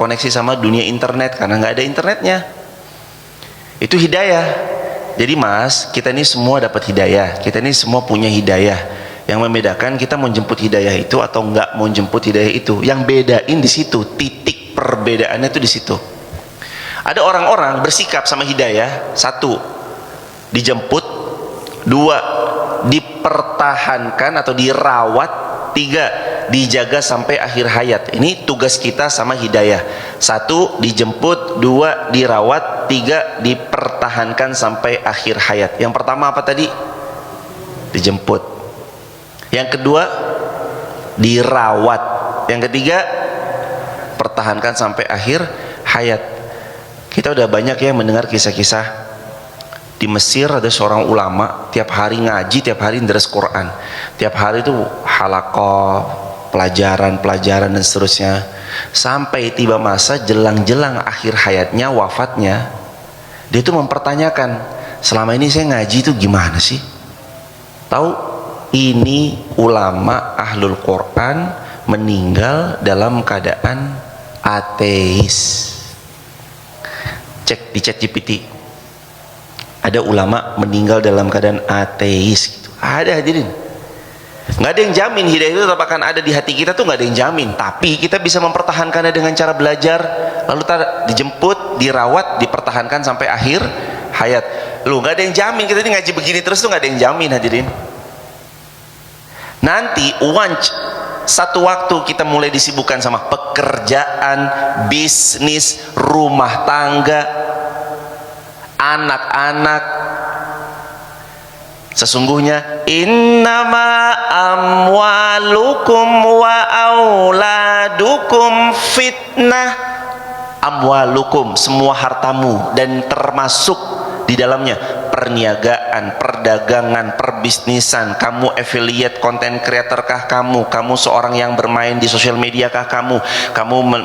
koneksi sama dunia internet karena nggak ada internetnya. Itu hidayah. Jadi mas, kita ini semua dapat hidayah, kita ini semua punya hidayah. Yang membedakan kita mau jemput hidayah itu atau nggak mau jemput hidayah itu, yang bedain di situ, titik perbedaannya itu di situ. Ada orang-orang bersikap sama hidayah, satu dijemput, dua dipertahankan atau dirawat, tiga dijaga sampai akhir hayat. Ini tugas kita sama hidayah. Satu dijemput, dua dirawat, tiga dipertahankan sampai akhir hayat. Yang pertama apa tadi? Dijemput. Yang kedua dirawat. Yang ketiga pertahankan sampai akhir hayat. Kita udah banyak ya mendengar kisah-kisah. Di Mesir ada seorang ulama, tiap hari ngaji, tiap hari deres Quran, tiap hari itu halaqah, pelajaran dan seterusnya, sampai tiba masa jelang-jelang akhir hayatnya, wafatnya, dia itu mempertanyakan, selama ini saya ngaji itu gimana sih? Tahu, ini ulama ahlul Quran meninggal dalam keadaan ateis. Cek di ChatGPT, ada ulama meninggal dalam keadaan ateis gitu. Ada, hadirin. Nggak ada yang jamin hidayah itu tetap akan ada di hati kita, tuh nggak ada yang jamin. Tapi kita bisa mempertahankannya dengan cara belajar, lalu dijemput, dirawat, dipertahankan sampai akhir hayat. Lu nggak ada yang jamin kita ini ngaji begini terus, tuh nggak ada yang jamin, hadirin. Nanti satu waktu kita mulai disibukkan sama pekerjaan, bisnis, rumah tangga, anak-anak. Sesungguhnya innama amwalukum wa auladukum fitnah. Amwalukum, semua hartamu, dan termasuk di dalamnya perniagaan, perdagangan, perbisnisan, kamu affiliate content creator kah kamu seorang yang bermain di sosial media kah kamu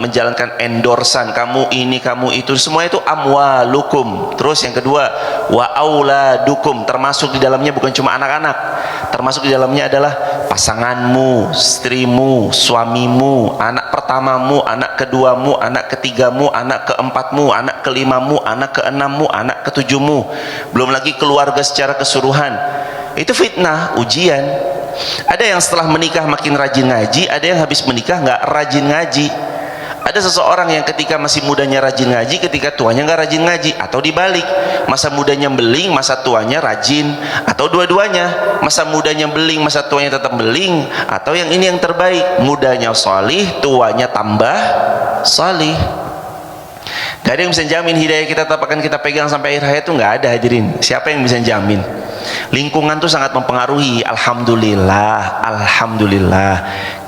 menjalankan endorsan, kamu ini, kamu itu, semua itu amwalukum. Terus yang kedua, wa auladukum, termasuk di dalamnya bukan cuma anak-anak, termasuk di dalamnya adalah pasanganmu, istrimu, suamimu, anak pertamamu, anak keduamu, anak ketigamu, anak keempatmu, anak kelimamu, anak keenammu, anak ketujuhmu, belum lagi keluarga secara keseluruhan. Itu fitnah, ujian. Ada yang setelah menikah makin rajin ngaji, ada yang habis menikah nggak rajin ngaji. Ada seseorang yang ketika masih mudanya rajin ngaji, ketika tuanya nggak rajin ngaji, atau dibalik, masa mudanya beling, masa tuanya rajin, atau dua-duanya, masa mudanya beling, masa tuanya tetap beling, atau yang ini yang terbaik, mudanya sholih, tuanya tambah sholih. Gak ada yang bisa jamin hidayah kita tetap akan kita pegang sampai akhir hayat, itu nggak ada, hadirin. Siapa yang bisa jamin? Lingkungan tuh sangat mempengaruhi. Alhamdulillah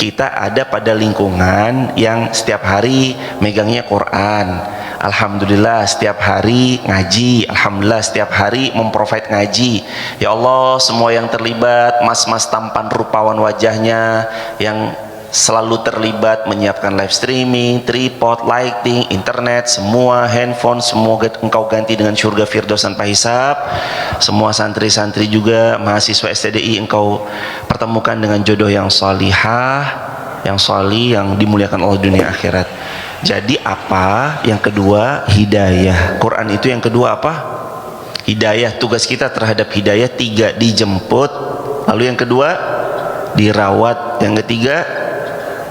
kita ada pada lingkungan yang setiap hari megangnya Quran. Alhamdulillah setiap hari ngaji. Alhamdulillah setiap hari memprovide ngaji. Ya Allah, semua yang terlibat, mas-mas tampan rupawan wajahnya yang selalu terlibat menyiapkan live streaming, tripod, lighting, internet, semua handphone, semua engkau ganti dengan surga firdaus tanpa hisab. Semua santri-santri juga, mahasiswa STDI, engkau pertemukan dengan jodoh yang salihah, yang salih, yang dimuliakan Allah dunia akhirat. Jadi apa? Yang kedua, hidayah. Quran itu yang kedua apa? Hidayah. Tugas kita terhadap hidayah, tiga, dijemput. Lalu yang kedua, dirawat. Yang ketiga,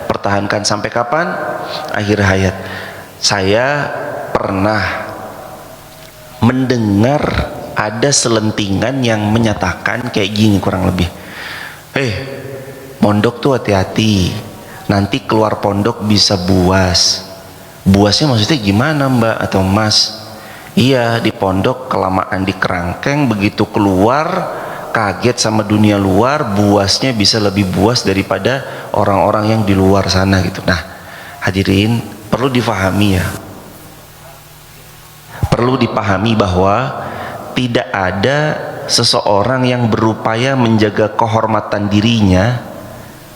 pertahankan sampai kapan? Akhir hayat. Saya pernah mendengar ada selentingan yang menyatakan kayak gini kurang lebih, mondok tuh hati-hati, nanti keluar pondok bisa buas. Buasnya maksudnya gimana mbak atau mas? Iya, di pondok kelamaan di kerangkeng, begitu keluar kaget sama dunia luar, buasnya bisa lebih buas daripada orang-orang yang di luar sana gitu. Nah hadirin, perlu difahami ya, perlu dipahami bahwa tidak ada seseorang yang berupaya menjaga kehormatan dirinya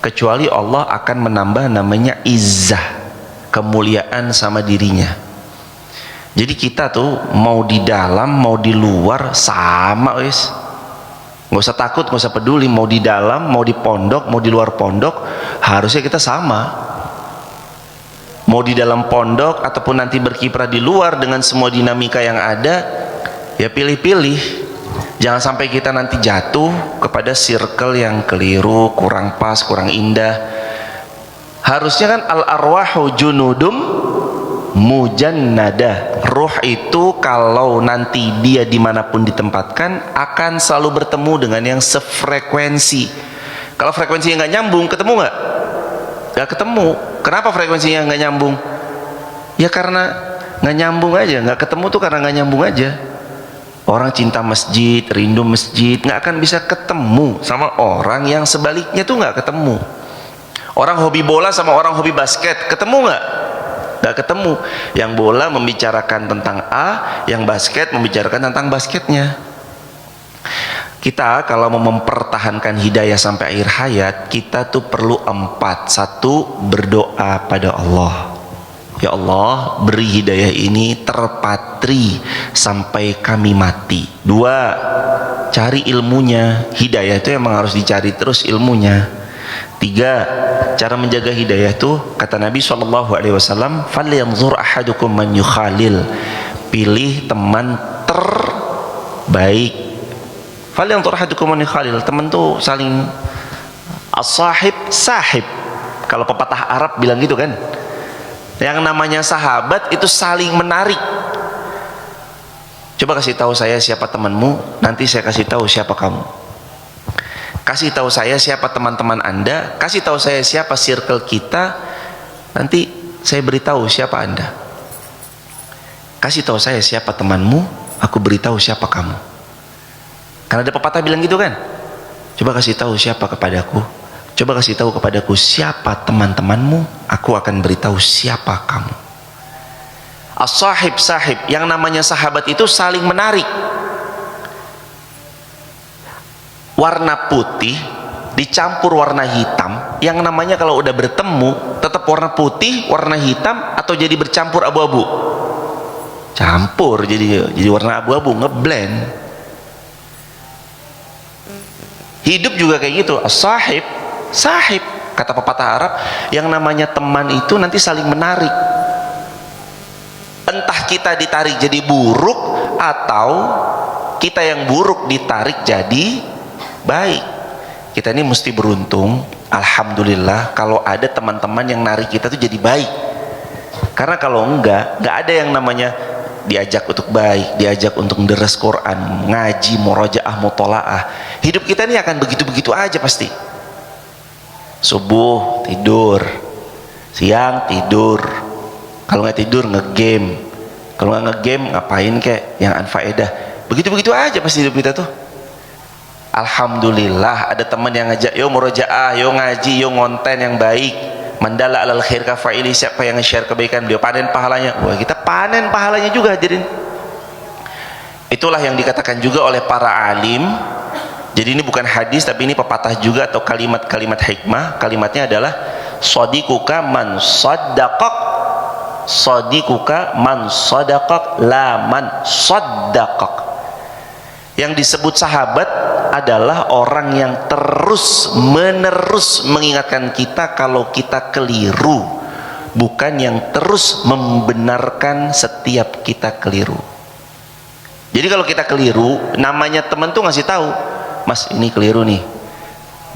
kecuali Allah akan menambah namanya izzah, kemuliaan sama dirinya. Jadi kita tuh mau di dalam mau di luar sama wis. Nggak usah takut, nggak usah peduli, mau di dalam, mau di pondok, mau di luar pondok, harusnya kita sama. mau di dalam pondok ataupun nanti berkiprah di luar dengan semua dinamika yang ada, ya pilih-pilih. Jangan sampai kita nanti jatuh kepada circle yang keliru, kurang pas, kurang indah. Harusnya kan al-arwahu junudum mujannada. Ruh itu kalau nanti dia dimanapun ditempatkan akan selalu bertemu dengan yang sefrekuensi. Kalau frekuensinya nggak nyambung, ketemu nggak? Nggak ketemu. Kenapa frekuensinya nggak nyambung? Ya karena nggak nyambung aja. Nggak ketemu tuh karena nggak nyambung aja. Orang cinta masjid, rindu masjid, nggak akan bisa ketemu sama orang yang sebaliknya tuh nggak ketemu. Orang hobi bola sama orang hobi basket, ketemu nggak? Nggak ketemu. Yang bola membicarakan tentang A, yang basket membicarakan tentang basketnya. Kita kalau mau mempertahankan hidayah sampai akhir hayat, kita tuh perlu 4. 1, berdoa pada Allah. Ya Allah, beri hidayah ini terpatri sampai kami mati. 2, cari ilmunya. Hidayah itu emang harus dicari terus ilmunya. 3, cara menjaga hidayah itu kata Nabi SAW, falyanzur ahadukum man yukhalil. Pilih teman terbaik. Falyanzur ahadukum man yukhalil. Teman tuh saling as-sahib sahib. Kalau pepatah Arab bilang gitu kan. Yang namanya sahabat itu saling menarik. Coba kasih tahu saya siapa temanmu, nanti saya kasih tahu siapa kamu. Kasih tahu saya siapa teman-teman Anda, kasih tahu saya siapa circle kita, nanti saya beritahu siapa Anda. Kasih tahu saya siapa temanmu, aku beritahu siapa kamu. Karena ada pepatah bilang gitu kan. Coba kasih tahu siapa kepadaku, coba kasih tahu kepadaku siapa teman-temanmu, aku akan beritahu siapa kamu. As-sahib sahib, yang namanya sahabat itu saling menarik. Warna putih dicampur warna hitam, yang namanya kalau udah bertemu tetap warna putih, warna hitam, atau jadi bercampur abu-abu. Campur jadi warna abu-abu, ngeblend. Hidup juga kayak gitu. As-sahib sahib, kata pepatah Arab, yang namanya teman itu nanti saling menarik. Entah kita ditarik jadi buruk, atau kita yang buruk ditarik jadi baik. Kita ini mesti beruntung, alhamdulillah, kalau ada teman-teman yang narik kita tuh jadi baik. Karena kalau enggak ada yang namanya diajak untuk baik, diajak untuk deres Quran, ngaji, murojaah, mutolaah. Hidup kita ini akan begitu-begitu aja pasti. Subuh tidur, siang tidur, kalau nggak tidur ngegame, kalau nggak ngegame ngapain kek yang anfaedah. Begitu-begitu aja pasti hidup kita tuh. Alhamdulillah ada teman yang ngajak, yo murojaah, yo ngaji, yo ngonten yang baik. Mandala alal khair kafa'ili, siapa yang nge-share kebaikan beliau panen pahalanya. Wah, kita panen pahalanya juga, hadirin. Itulah yang dikatakan juga oleh para alim. Jadi ini bukan hadis, tapi ini pepatah juga atau kalimat-kalimat hikmah. Kalimatnya adalah sadiquka man saddaqak, sadiquka man saddaqak, la man saddaqak. Yang disebut sahabat adalah orang yang terus menerus mengingatkan kita kalau kita keliru, bukan yang terus membenarkan setiap kita keliru. Jadi kalau kita keliru, namanya teman tuh ngasih tahu, mas ini keliru nih.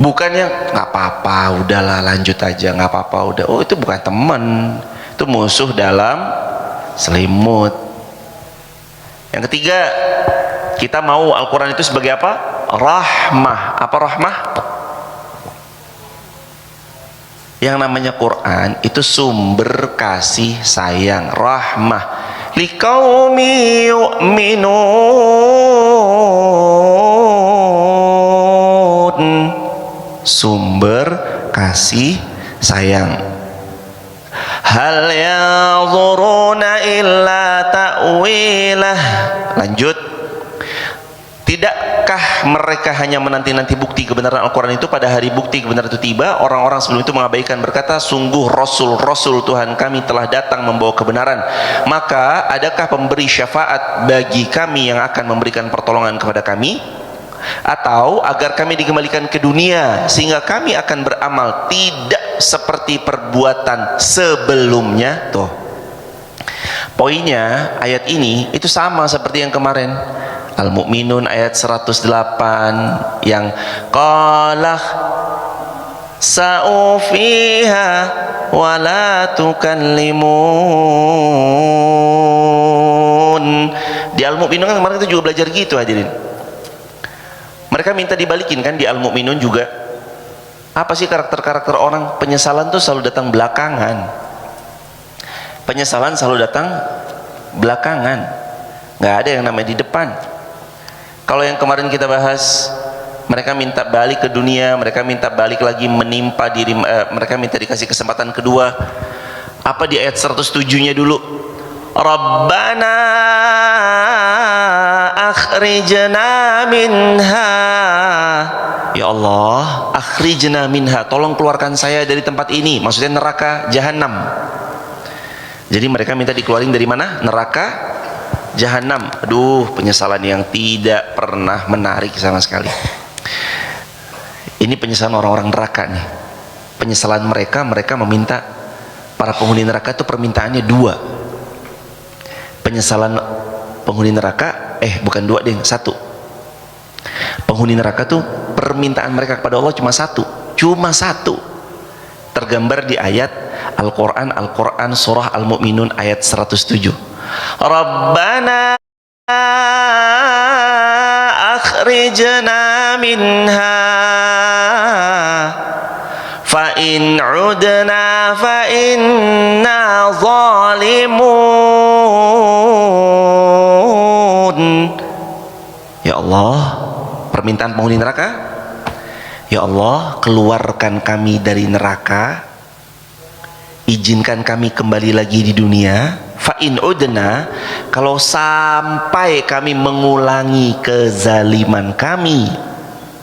Bukan yang nggak apa-apa, udahlah lanjut aja, nggak apa-apa udah. Oh, itu bukan teman, itu musuh dalam selimut. Yang ketiga, kita mau Al-Quran itu sebagai apa? Rahmah. Apa rahmah? Yang namanya Quran itu sumber kasih sayang. Rahmah liqaumi yu'minun, sumber kasih sayang. Hal yanzuruna illa ta'wilah. Lanjut, tidakkah mereka hanya menanti-nanti bukti kebenaran Al-Quran itu? Pada hari bukti kebenaran itu tiba, orang-orang sebelum itu mengabaikan, berkata, sungguh Rasul-Rasul Tuhan kami telah datang membawa kebenaran. Maka adakah pemberi syafaat bagi kami yang akan memberikan pertolongan kepada kami? Atau agar kami dikembalikan ke dunia sehingga kami akan beramal? Tidak tidak seperti perbuatan sebelumnya. Tuh poinnya, ayat ini itu sama seperti yang kemarin Al-Mu'minun ayat 108 yang qalah sa'ufiha wa la tukallimun. Di Al-Mu'minun kan kemarin kita juga belajar gitu hadirin. Mereka minta dibalikin kan di Al-Mu'minun juga. Apa sih karakter-karakter orang? Penyesalan tuh selalu datang belakangan. Penyesalan selalu datang belakangan. Nggak ada yang namanya di depan. Kalau yang kemarin kita bahas, mereka minta balik ke dunia, mereka minta balik lagi menimpa diri, mereka minta dikasih kesempatan kedua. Apa di ayat 107-nya dulu? Rabbana akhrijna minha. Ya Allah, akhrijna minha, tolong keluarkan saya dari tempat ini. Maksudnya neraka jahanam. Jadi mereka minta dikeluarin dari mana? Neraka jahanam. Aduh, penyesalan yang tidak pernah menarik sama sekali. Ini penyesalan orang-orang neraka nih. Penyesalan mereka meminta para penghuni neraka itu permintaannya dua. Penyesalan penghuni neraka, bukan dua deh, satu. Penghuni neraka tuh permintaan mereka kepada Allah cuma satu. Tergambar di ayat Al-Quran surah Al-Mu'minun ayat 107. Rabbana akhrijna minha fa in udna fa inna zalimun. Ya Allah, permintaan penghuni neraka, ya Allah, keluarkan kami dari neraka, izinkan kami kembali lagi di dunia. Fa in udna, kalau sampai kami mengulangi kezaliman kami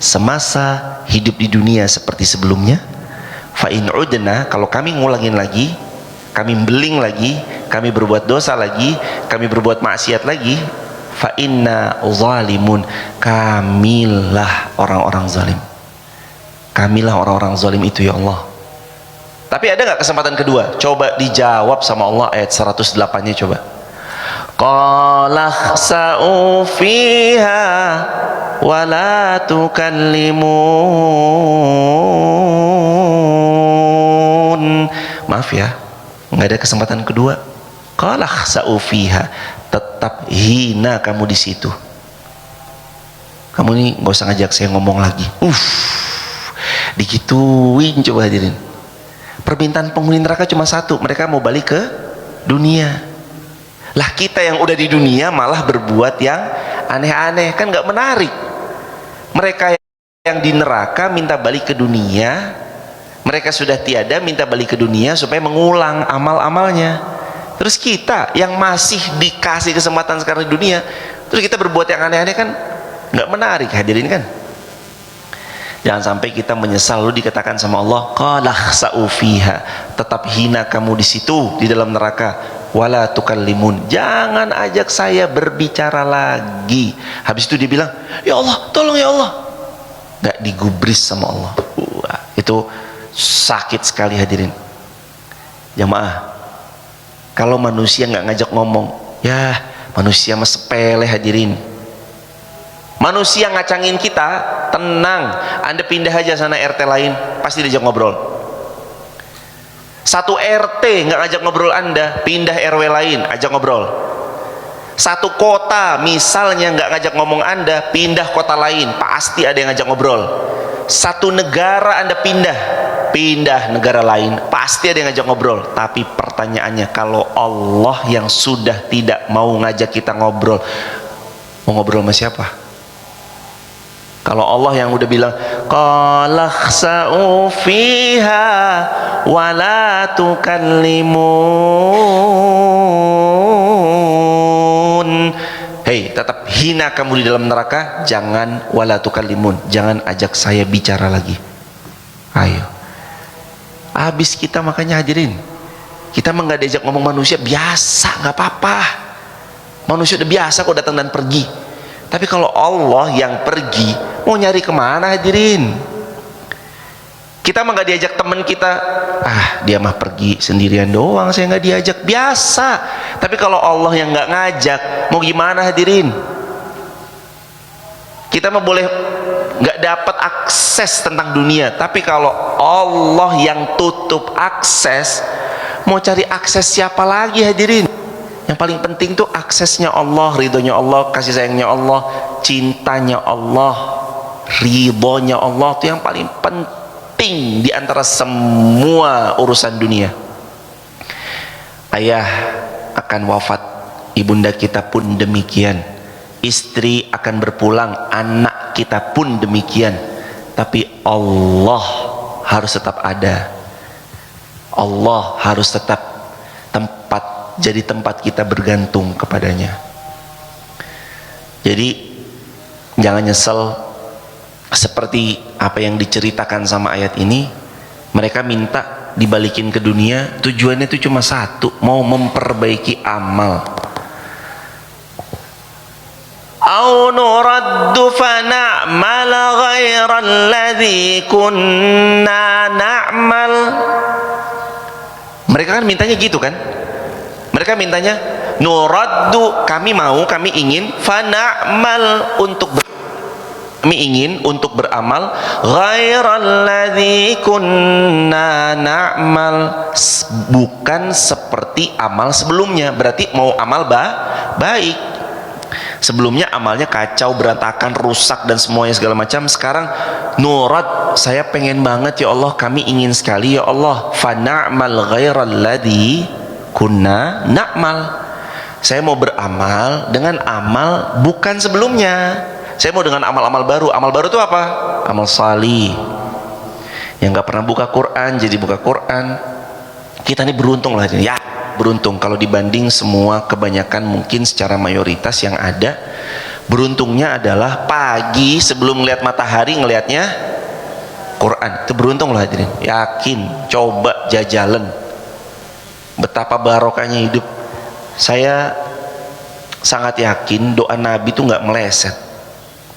semasa hidup di dunia seperti sebelumnya. Fa in udna, kalau kami ngulangin lagi, kami beling lagi, kami berbuat dosa lagi, kami berbuat maksiat lagi, fa inna zalimun, kamilah orang-orang zalim. Kamilah orang-orang zalim itu ya Allah. Tapi ada nggak kesempatan kedua? Coba dijawab sama Allah ayat 108-nya coba. Qala khsa'u fiha wa la tukallimun. Maaf ya, nggak ada kesempatan kedua. Qala khsa'u fiha, tetap hina kamu di situ. Kamu nih nggak usah ngajak saya ngomong lagi. Digituin coba hadirin. Permintaan penghuni neraka cuma satu, mereka mau balik ke dunia. Lah kita yang udah di dunia malah berbuat yang aneh-aneh, kan nggak menarik. Mereka yang di neraka minta balik ke dunia, mereka sudah tiada minta balik ke dunia supaya mengulang amal-amalnya. Terus kita yang masih dikasih kesempatan sekarang di dunia, terus kita berbuat yang aneh-aneh, kan nggak menarik hadirin kan. Jangan sampai kita menyesal lalu dikatakan sama Allah, qala khsa'u fiha, tetap hina kamu di situ di dalam neraka, wala tukallimun, jangan ajak saya berbicara lagi. Habis itu dia bilang, ya Allah, tolong ya Allah. Nggak digubris sama Allah. Itu sakit sekali hadirin. Jamaah, kalau manusia nggak ngajak ngomong, ya manusia mah sepele hadirin. Manusia ngacangin kita, tenang, Anda pindah aja sana RT lain, pasti diajak ngobrol. Satu RT nggak ngajak ngobrol Anda, pindah RW lain, ajak ngobrol. Satu kota misalnya nggak ngajak ngomong Anda, pindah kota lain, pasti ada yang ngajak ngobrol. Satu negara Anda pindah negara lain, pasti ada yang ngajak ngobrol. Tapi pertanyaannya, kalau Allah yang sudah tidak mau ngajak kita ngobrol, mau ngobrol sama siapa? Kalau Allah yang udah bilang qala khsa'u fiha wa la tukallimun, hei, tetap hina kamu di dalam neraka, jangan wala tukallimun, jangan ajak saya bicara lagi. Ayo, habis kita. Makanya hadirin, kita mah nggak diajak ngomong manusia, biasa, nggak apa-apa. Manusia udah biasa kok datang dan pergi. Tapi kalau Allah yang pergi, mau nyari kemana hadirin? Kita mah nggak diajak teman kita, dia mah pergi sendirian doang, saya nggak diajak, biasa. Tapi kalau Allah yang nggak ngajak, mau gimana hadirin? Kita mah boleh nggak dapat akses tentang dunia, tapi kalau Allah yang tutup akses, mau cari akses siapa lagi hadirin? Yang paling penting tuh aksesnya Allah, ridhonya Allah, kasih sayangnya Allah, cintanya Allah, ridhonya Allah, itu yang paling penting di antara semua urusan dunia. Ayah akan wafat, ibunda kita pun demikian, istri akan berpulang, anak kita pun demikian. Tapi Allah harus tetap ada, Allah harus tetap jadi tempat kita bergantung kepadanya. Jadi jangan nyesel seperti apa yang diceritakan sama ayat ini. Mereka minta dibalikin ke dunia, tujuannya itu cuma satu, mau memperbaiki amal. Au nuraddu fa na'mal ghairal ladzi kunna na'mal. Mereka kan mintanya gitu kan? Mereka mintanya nuraddu, kami mau, kami ingin, fa na'mal, kami ingin untuk beramal, ghairal ladzi kunna na'mal, bukan seperti amal sebelumnya. Berarti mau amal baik. Sebelumnya amalnya kacau, berantakan, rusak dan semuanya segala macam. Sekarang nurad, saya pengen banget ya Allah, kami ingin sekali ya Allah, fa na'mal ghairal ladzi kunna na'mal, saya mau beramal dengan amal bukan sebelumnya. Saya mau dengan amal-amal baru. Amal baru itu apa? Amal salih. Yang gak pernah buka Quran jadi buka Quran. Kita ini beruntung lah ya, beruntung kalau dibanding semua kebanyakan mungkin secara mayoritas yang ada. Beruntungnya adalah pagi sebelum melihat matahari ngelihatnya Quran. Itu beruntung lah hadirin. Yakin, coba jajalan betapa barokahnya hidup. Saya sangat yakin doa Nabi itu nggak meleset.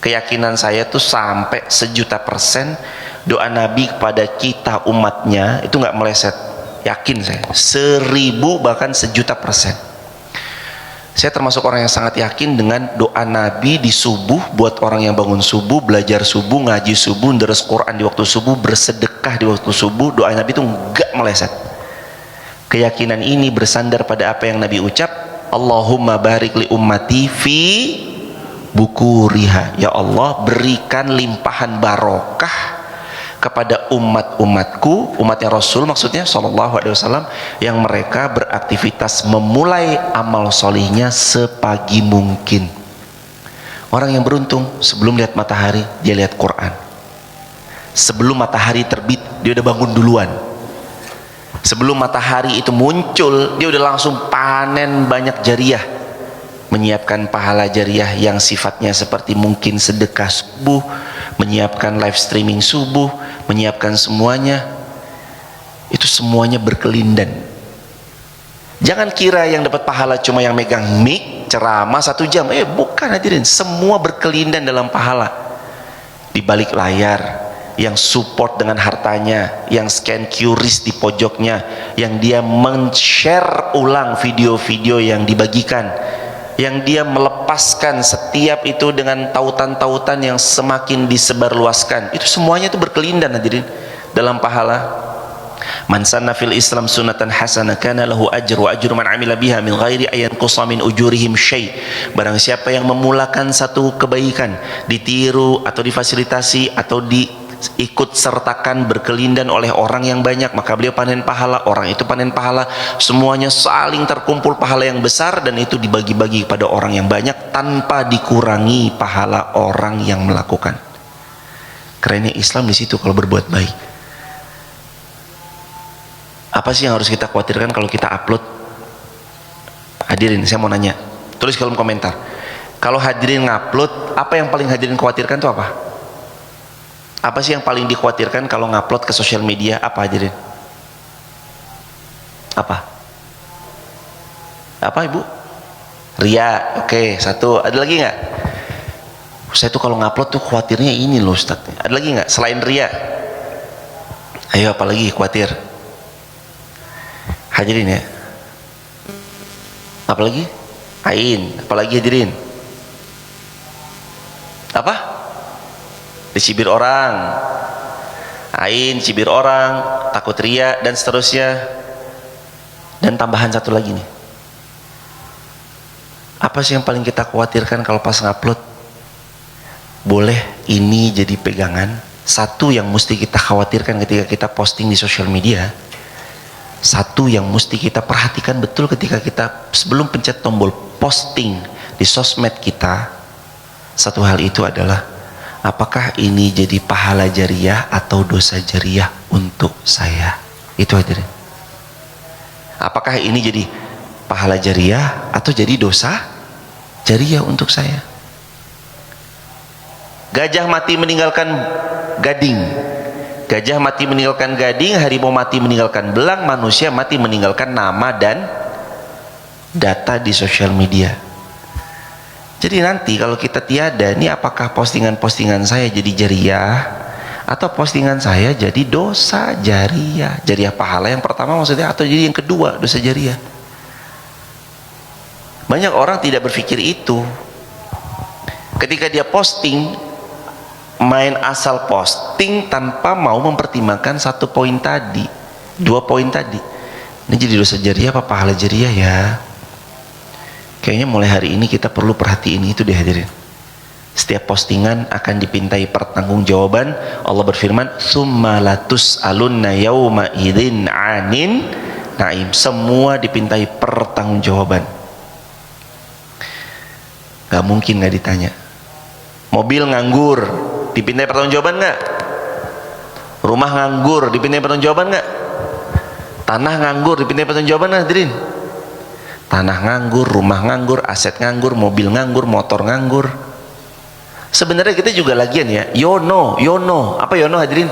Keyakinan saya tuh sampai 1.000.000% doa Nabi kepada kita umatnya itu nggak meleset. Yakin saya 1.000 bahkan 1.000.000%. Saya termasuk orang yang sangat yakin dengan doa Nabi di subuh, buat orang yang bangun subuh, belajar subuh, ngaji subuh, deres Quran di waktu subuh, bersedekah di waktu subuh, doa Nabi itu nggak meleset. Keyakinan ini bersandar pada apa yang Nabi ucap, Allahumma barik li ummati fi bukuriha, ya Allah berikan limpahan barokah kepada umat-umatku, umatnya Rasul maksudnya sallallahu alaihi wasallam, yang mereka beraktivitas memulai amal solihnya sepagi mungkin. Orang yang beruntung sebelum lihat matahari dia lihat Quran, sebelum matahari terbit dia udah bangun duluan. Sebelum matahari itu muncul, dia udah langsung panen banyak jariah, menyiapkan pahala jariah yang sifatnya seperti mungkin sedekah subuh, menyiapkan live streaming subuh, menyiapkan semuanya. Itu semuanya berkelindan. Jangan kira yang dapat pahala cuma yang megang mic ceramah 1 jam. Bukan hadirin, semua berkelindan dalam pahala. Di balik layar, yang support dengan hartanya, yang scan QRIS di pojoknya, yang dia men-share ulang video-video yang dibagikan, yang dia melepaskan setiap itu dengan tautan-tautan yang semakin disebarluaskan. Itu semuanya itu berkelindan hadirin dalam pahala. Man sanna fil Islam sunatan hasanah kana lahu ajru wa ajru man amila biha min ghairi ayan qusa min ujurihim syai. Barang siapa yang memulakan satu kebaikan, ditiru atau difasilitasi atau ikut sertakan berkelindan oleh orang yang banyak, maka beliau panen pahala, orang itu panen pahala, semuanya saling terkumpul pahala yang besar, dan itu dibagi-bagi kepada orang yang banyak tanpa dikurangi pahala orang yang melakukan. Kerennya Islam di situ kalau berbuat baik. Apa sih yang harus kita khawatirkan kalau kita upload? Hadirin, saya mau nanya, tulis kolom komentar. Kalau hadirin ngupload, apa yang paling hadirin khawatirkan itu apa? Apa sih yang paling dikhawatirkan kalau ngupload ke sosial media? Apa hadirin? Apa? Apa ibu? Ria. Oke, satu. Ada lagi nggak? Saya tuh kalau ngupload tuh khawatirnya ini loh Ustadz. Ada lagi nggak selain ria? Ayo, apalagi khawatir? Hadirin ya. Apalagi? Ain, apalagi hadirin? Apa? Dicibir orang. Ain, cibir orang, takut ria, dan seterusnya. Dan tambahan satu lagi nih. Apa sih yang paling kita khawatirkan kalau pas ngupload? Boleh ini jadi pegangan. Satu yang mesti kita khawatirkan ketika kita posting di sosial media. Satu yang mesti kita perhatikan betul ketika kita sebelum pencet tombol posting di sosmed kita. Satu hal itu adalah, apakah ini jadi pahala jariah atau dosa jariah untuk saya? Itu hadirin. Apakah ini jadi pahala jariah atau jadi dosa jariah untuk saya? Gajah mati meninggalkan gading, gajah mati meninggalkan gading, harimau mati meninggalkan belang, manusia mati meninggalkan nama dan data di sosial media. Jadi nanti kalau kita tiada, ini apakah postingan-postingan saya jadi jariah atau postingan saya jadi dosa jariah? Jariah pahala yang pertama maksudnya, atau jadi yang kedua dosa jariah? Banyak orang tidak berpikir itu. Ketika dia posting, main asal posting tanpa mau mempertimbangkan satu poin tadi, dua poin tadi. Ini jadi dosa jariah apa pahala jariah ya? Kayaknya mulai hari ini kita perlu perhatiin itu deh hadirin. Setiap postingan akan dipintai pertanggungjawaban. Allah berfirman, "Tsumma latus'alunna yauma idzin 'anin na'im." Semua dipintai pertanggungjawaban. Gak mungkin gak ditanya. Mobil nganggur, dipintai pertanggungjawaban nggak? Rumah nganggur, dipintai pertanggungjawaban nggak? Tanah nganggur, dipintai pertanggungjawaban nggak hadirin? Tanah nganggur, rumah nganggur, aset nganggur, mobil nganggur, motor nganggur. Sebenarnya kita juga lagian ya, yono. Apa yono hadirin?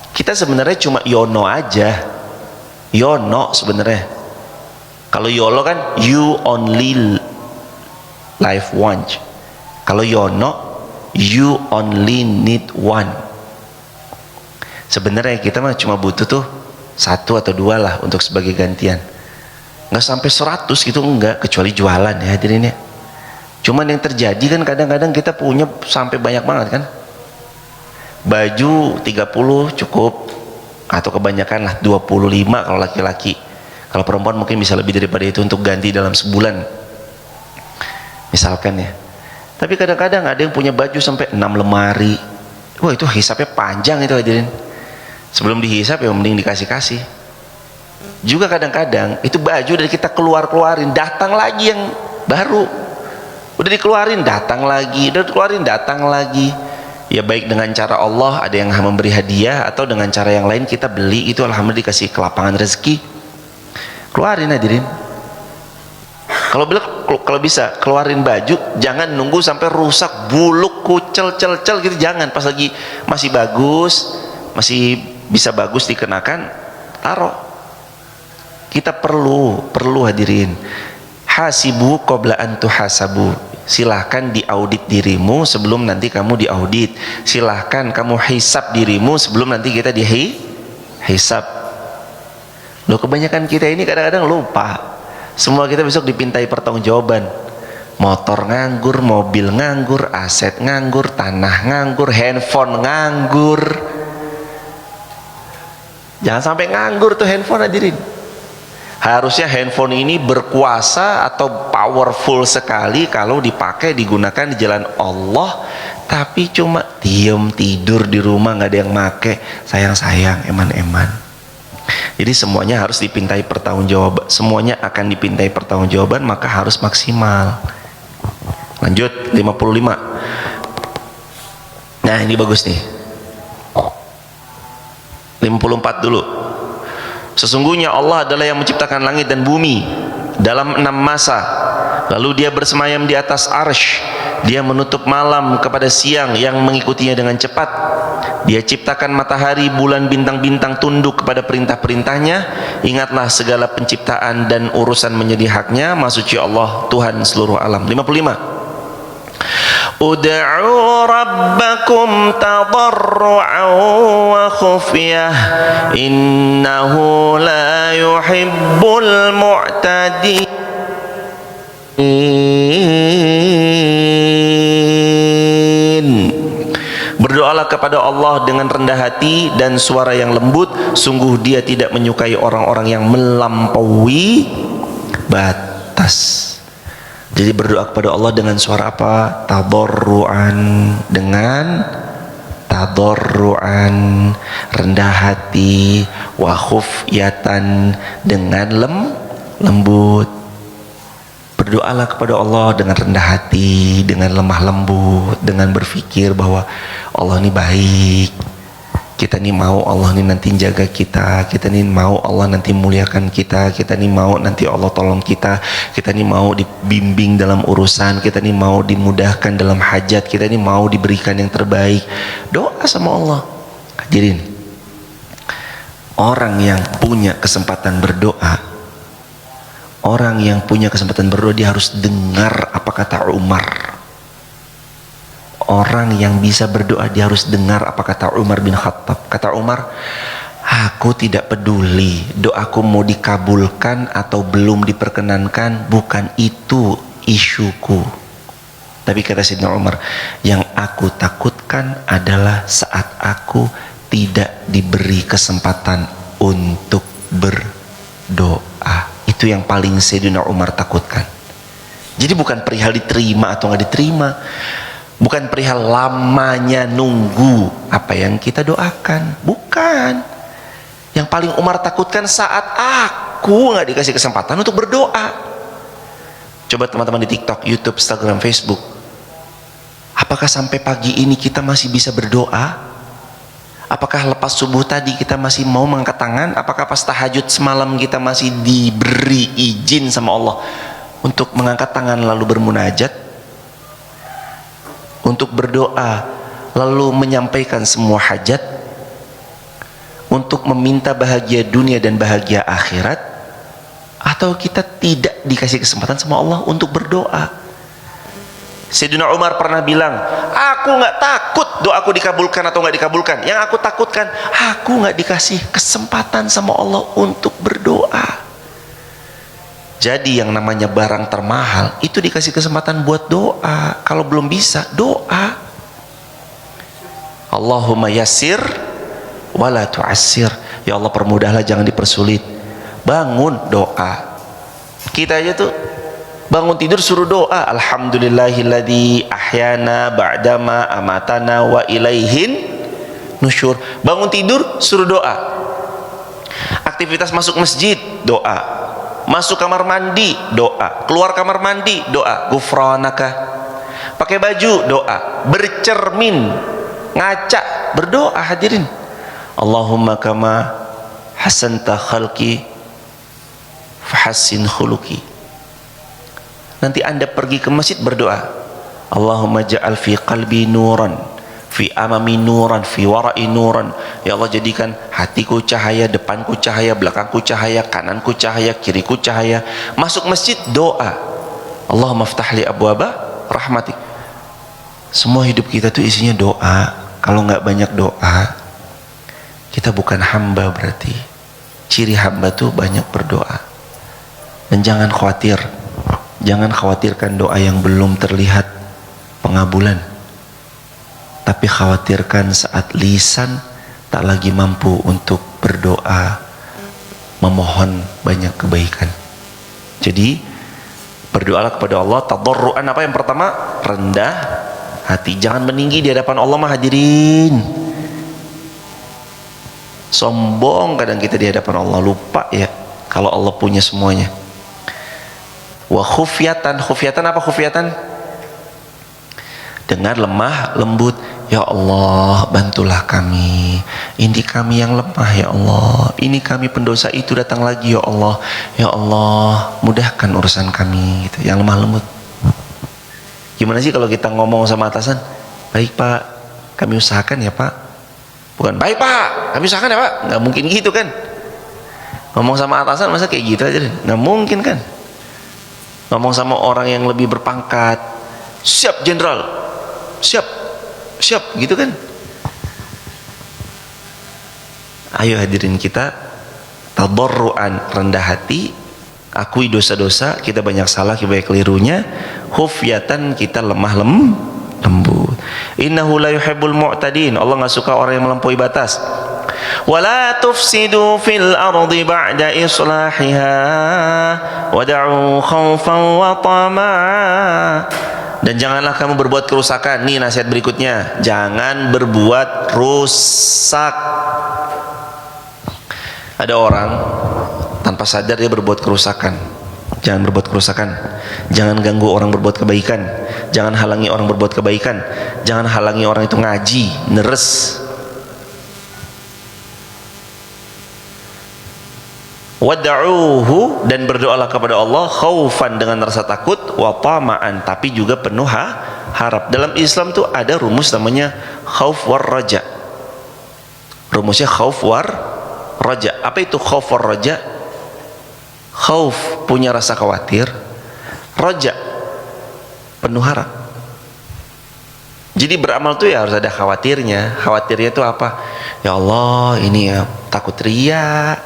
Kita sebenarnya cuma yono aja. Yono sebenarnya. Kalau YOLO kan you only live once. Kalau yono, you only need one. Sebenarnya kita mah cuma butuh tuh satu atau dua lah untuk sebagai gantian. Nggak sampai 100 gitu, enggak, kecuali jualan ya hadirin ya. Cuman yang terjadi kan kadang-kadang kita punya sampai banyak banget kan. Baju 30 cukup, atau kebanyakan lah 25 kalau laki-laki. Kalau perempuan mungkin bisa lebih daripada itu untuk ganti dalam sebulan misalkan ya. Tapi kadang-kadang ada yang punya baju sampai 6 lemari. Wah, itu hisapnya panjang itu hadirin. Sebelum dihisap ya mending dikasih-kasih. Juga kadang-kadang itu baju dari kita keluarin, datang lagi yang baru. Udah dikeluarin, datang lagi, udah dikeluarin, datang lagi. Ya baik dengan cara Allah, ada yang memberi hadiah, atau dengan cara yang lain kita beli, itu alhamdulillah dikasih kelapangan rezeki. Keluarin hadirin. Kalau bisa keluarin baju, jangan nunggu sampai rusak, buluk, kucel, cel gitu, jangan. Pas lagi masih bagus, masih bisa bagus dikenakan, taruh. Kita perlu hadirin. Hasibu qabla an tuhasabu. Silahkan diaudit dirimu sebelum nanti kamu diaudit. Silahkan kamu hisap dirimu sebelum nanti kita dihisap. Loh, kebanyakan kita ini kadang-kadang lupa. Semua kita besok dipintai pertanggungjawaban. Motor nganggur, mobil nganggur, aset nganggur, tanah nganggur, handphone nganggur. Jangan sampai nganggur tuh handphone hadirin. Harusnya handphone ini berkuasa atau powerful sekali kalau dipakai, digunakan di jalan Allah. Tapi cuma diem tidur di rumah, nggak ada yang make, sayang-sayang, eman-eman. Jadi semuanya harus dipintai pertanggungjawaban. Semuanya akan dipintai pertanggungjawaban, maka harus maksimal. Lanjut 55. Nah, ini bagus nih. 54 dulu. Sesungguhnya Allah adalah yang menciptakan langit dan bumi dalam 6 masa. Lalu dia bersemayam di atas arsy. Dia menutup malam kepada siang yang mengikutinya dengan cepat. Dia ciptakan matahari, bulan, bintang-bintang tunduk kepada perintah-perintahnya. Ingatlah segala penciptaan dan urusan menjadi haknya. Maha suci Allah, Tuhan seluruh alam. 55. Ud'u rabbakum tadarru'an wa khufyah innahu la yuhibbul mu'tadin. Berdoalah kepada Allah dengan rendah hati dan suara yang lembut, sungguh Dia tidak menyukai orang-orang yang melampaui batas. Jadi berdoa kepada Allah dengan suara apa? Tadarruan, dengan tadarruan, rendah hati, wa khufyatan, dengan lembut. Berdoalah kepada Allah dengan rendah hati, dengan lemah lembut, dengan berpikir bahwa Allah ini baik, kita ini mau Allah ini nanti jaga kita, kita ini mau Allah nanti muliakan kita, kita ini mau nanti Allah tolong kita, kita ini mau dibimbing dalam urusan, kita ini mau dimudahkan dalam hajat, kita ini mau diberikan yang terbaik. Doa sama Allah. Hadirin, orang yang punya kesempatan berdoa, orang yang punya kesempatan berdoa, dia harus dengar apa kata Umar. Orang yang bisa berdoa, dia harus dengar apa kata Umar bin Khattab. Kata Umar, aku tidak peduli doaku mau dikabulkan atau belum diperkenankan, bukan itu isuku. Tapi kata Sayyidina Umar, yang aku takutkan adalah saat aku tidak diberi kesempatan untuk berdoa. Itu yang paling Sayyidina Umar takutkan. Jadi bukan perihal diterima atau nggak diterima, bukan perihal lamanya nunggu apa yang kita doakan, bukan. Yang paling Umar takutkan saat aku nggak dikasih kesempatan untuk berdoa. Coba teman-teman di TikTok, YouTube, Instagram, Facebook, apakah sampai pagi ini kita masih bisa berdoa? Apakah lepas subuh tadi kita masih mau mengangkat tangan? Apakah pas tahajud semalam kita masih diberi izin sama Allah untuk mengangkat tangan lalu bermunajat, untuk berdoa lalu menyampaikan semua hajat, untuk meminta bahagia dunia dan bahagia akhirat? Atau kita tidak dikasih kesempatan sama Allah untuk berdoa? Sayyidina Umar pernah bilang, aku nggak takut doaku dikabulkan atau nggak dikabulkan, yang aku takutkan aku nggak dikasih kesempatan sama Allah untuk berdoa. Jadi yang namanya barang termahal itu dikasih kesempatan buat doa. Kalau belum bisa, doa. Allahumma yassir wala tu'assir. Ya Allah, permudahlah, jangan dipersulit. Bangun, doa. Kita aja tuh bangun tidur suruh doa. Alhamdulillahilladzi ahyana ba'dama amatana wa ilaihin nusyur. Bangun tidur suruh doa. Aktivitas masuk masjid, doa. Masuk kamar mandi, doa. Keluar kamar mandi, doa. Ghufranaka. Pakai baju, doa. Bercermin, ngaca, berdoa. Hadirin, Allahumma kama hasanta khalqi fahassin khuluqi. Nanti Anda pergi ke masjid berdoa, Allahumma ja'al fi qalbi nuran, fi amami nuran, fi wara'i nuran. Ya Allah, jadikan hatiku cahaya, depanku cahaya, belakangku cahaya, kananku cahaya, kiriku cahaya. Masuk masjid doa, Allahumma ftahli abwaba rahmatik. Semua hidup kita tuh isinya doa. Kalau nggak banyak doa, kita bukan hamba berarti. Ciri hamba tuh banyak berdoa. Dan jangan khawatir, jangan khawatirkan doa yang belum terlihat pengabulan, tapi khawatirkan saat lisan tak lagi mampu untuk berdoa, memohon banyak kebaikan. Jadi berdoalah kepada Allah tadarruan. Apa yang pertama? Rendah hati. Jangan meninggi di hadapan Allah mah, hadirin. Sombong kadang kita di hadapan Allah, lupa ya kalau Allah punya semuanya. Wa khufyatan. Khufyatan apa khufyatan? Dengan lemah lembut. Ya Allah, bantulah kami. Ini kami yang lemah ya Allah. Ini kami pendosa, itu datang lagi ya Allah. Ya Allah, mudahkan urusan kami gitu. Yang lemah lembut. Gimana sih kalau kita ngomong sama atasan? Baik Pak, kami usahakan ya Pak. Bukan baik Pak, kami usahakan ya Pak. Nggak mungkin gitu kan. Ngomong sama atasan masa kayak gitu aja? Nggak mungkin kan. Ngomong sama orang yang lebih berpangkat, siap jenderal, siap gitu kan. Ayo hadirin, kita tadarruan, rendah hati, akui dosa-dosa, kita banyak salah, kita banyak kelirunya, khufyatan, kita lemah lembut. Innahu la yuhibbul mu'tadin, Allah nggak suka orang yang melampaui batas. Wala tufsidu fil ardi ba'da islahiha wad'u khaufan wa tama'a. Dan janganlah kamu berbuat kerusakan. Nih nasihat berikutnya, jangan berbuat rusak. Ada orang tanpa sadar dia berbuat kerusakan. Jangan berbuat kerusakan. Jangan ganggu orang berbuat kebaikan. Jangan halangi orang berbuat kebaikan. Jangan halangi orang itu ngaji, neres. Wad'uhu, dan berdoalah kepada Allah khaufan, dengan rasa takut, wa tama'an, tapi juga penuh harap. Dalam Islam tuh ada rumus namanya khauf war raja. Rumusnya khauf war raja. Apa itu khauf war raja? Khauf punya rasa khawatir, raja penuh harap. Jadi beramal tuh ya harus ada khawatirnya. Khawatirnya itu apa? Ya Allah, ini ya takut ria.